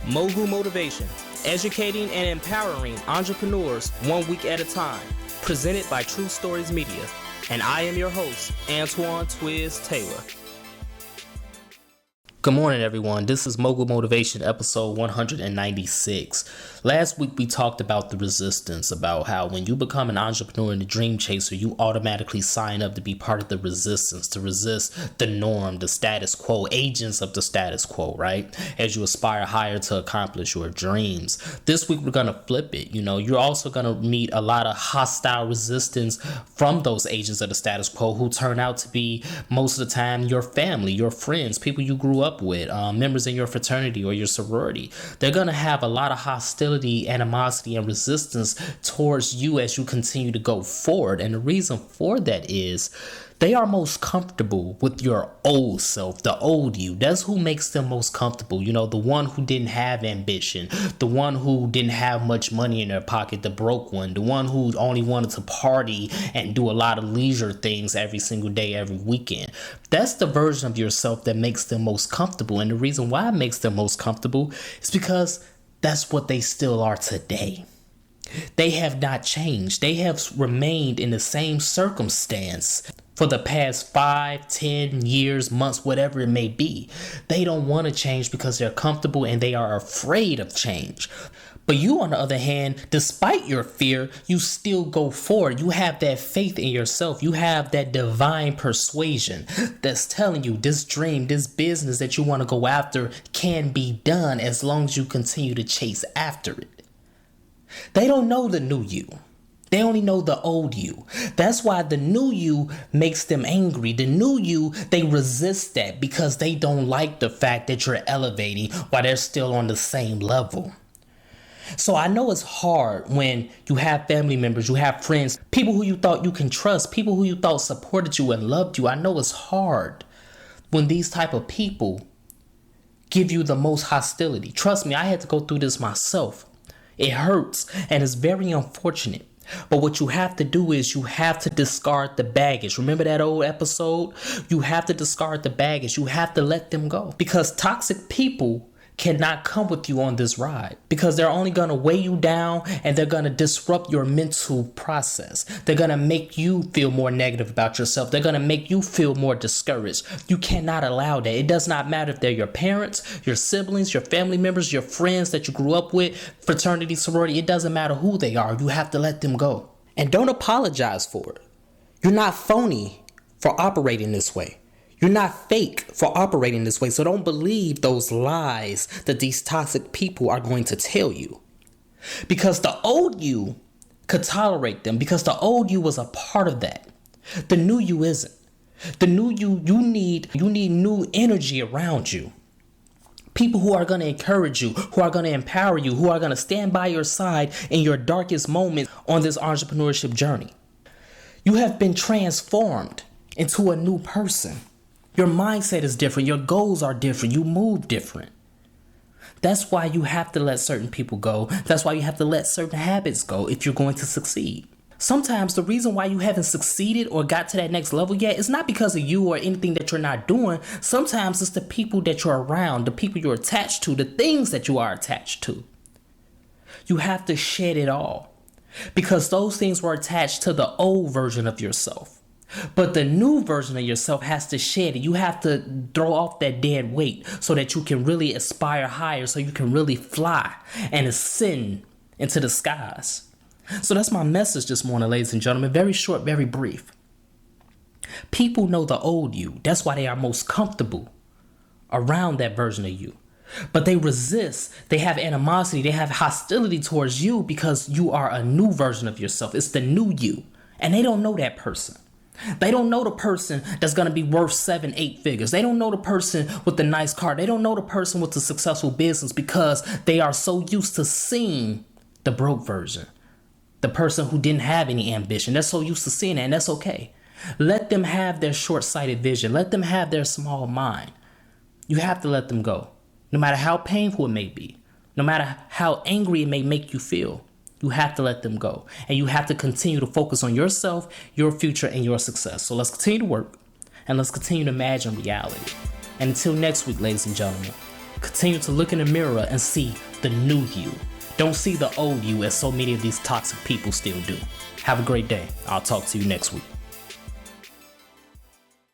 Mogul Motivation, educating and empowering entrepreneurs 1 week at a time. Presented by True Stories Media. And I am your host, Antoine Twiz Taylor. Good morning, everyone. This is Mogul Motivation, episode 196. Last week, we talked about the resistance, about how when you become an entrepreneur and a dream chaser, you automatically sign up to be part of the resistance, to resist the norm, the status quo, agents of the status quo, right? As you aspire higher to accomplish your dreams. This week, we're going to flip it. You're also going to meet a lot of hostile resistance from those agents of the status quo who turn out to be, most of the time, your family, your friends, people you grew up with, members in your fraternity or your sorority. They're going to have a lot of hostility, animosity, and resistance towards you as you continue to go forward. And the reason for that is they are most comfortable with your old self, the old you. That's who makes them most comfortable. The one who didn't have ambition, the one who didn't have much money in their pocket, the broke one, the one who only wanted to party and do a lot of leisure things every single day, every weekend. That's the version of yourself that makes them most comfortable. And the reason why it makes them most comfortable is because that's what they still are today. They have not changed. They have remained in the same circumstance for the past 5, 10 years, months, whatever it may be. They don't want to change because they're comfortable and they are afraid of change. But you, on the other hand, despite your fear, you still go forward. You have that faith in yourself. You have that divine persuasion that's telling you this dream, this business that you want to go after can be done as long as you continue to chase after it. They don't know the new you. They only know the old you. That's why the new you makes them angry. The new you, they resist that because they don't like the fact that you're elevating while they're still on the same level. So I know it's hard when you have family members, you have friends, people who you thought you can trust, people who you thought supported you and loved you. I know it's hard when these type of people give you the most hostility. Trust me, I had to go through this myself. It hurts and it's very unfortunate. But what you have to do is you have to discard the baggage. Remember that old episode? You have to discard the baggage. You have to let them go. Because toxic people cannot come with you on this ride because they're only going to weigh you down and they're going to disrupt your mental process. They're going to make you feel more negative about yourself. They're going to make you feel more discouraged. You cannot allow that. It does not matter if they're your parents, your siblings, your family members, your friends that you grew up with, fraternity, sorority. It doesn't matter who they are. You have to let them go. And don't apologize for it. You're not phony for operating this way. You're not fake for operating this way, so don't believe those lies that these toxic people are going to tell you. Because the old you could tolerate them, because the old you was a part of that. The new you isn't. The new you need new energy around you. People who are going to encourage you, who are going to empower you, who are going to stand by your side in your darkest moments on this entrepreneurship journey. You have been transformed into a new person. Your mindset is different. Your goals are different. You move different. That's why you have to let certain people go. That's why you have to let certain habits go if you're going to succeed. Sometimes the reason why you haven't succeeded or got to that next level yet is not because of you or anything that you're not doing. Sometimes it's the people that you're around, the people you're attached to, the things that you are attached to. You have to shed it all because those things were attached to the old version of yourself. But the new version of yourself has to shed it. You have to throw off that dead weight so that you can really aspire higher, so you can really fly and ascend into the skies. So that's my message this morning, ladies and gentlemen. Very short, very brief. People know the old you. That's why they are most comfortable around that version of you. But they resist. They have animosity. They have hostility towards you because you are a new version of yourself. It's the new you. And they don't know that person. They don't know the person that's going to be worth 7, 8 figures. They don't know the person with the nice car. They don't know the person with the successful business because they are so used to seeing the broke version. The person who didn't have any ambition. They're so used to seeing that, and that's okay. Let them have their short-sighted vision. Let them have their small mind. You have to let them go. No matter how painful it may be. No matter how angry it may make you feel. You have to let them go. And you have to continue to focus on yourself, your future, and your success. So let's continue to work. And let's continue to imagine reality. And until next week, ladies and gentlemen, Continue to look in the mirror and see the new you. Don't see the old you as so many of these toxic people still do. Have a great day. I'll talk to you next week.